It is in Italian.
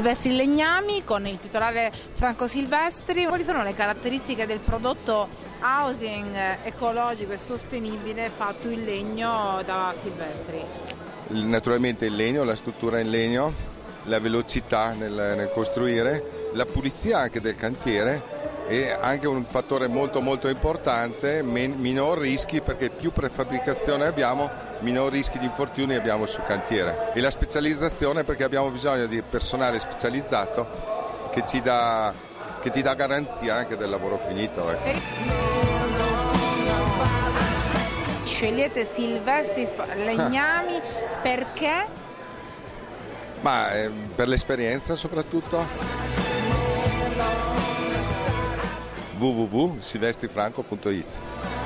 Silvestri Legnami con il titolare Franco Silvestri. Quali sono le caratteristiche del prodotto housing ecologico e sostenibile fatto in legno da Silvestri? Naturalmente il legno, la struttura in legno, la velocità nel costruire, la pulizia anche del cantiere e anche un fattore molto importante, minor rischi, perché più prefabbricazione abbiamo, minor rischi di infortuni abbiamo sul cantiere, e la specializzazione, perché abbiamo bisogno di personale specializzato che ti dà garanzia anche del lavoro finito. Scegliete Silvestri Legnami perché? Ma per l'esperienza soprattutto. www.silvestrifranco.it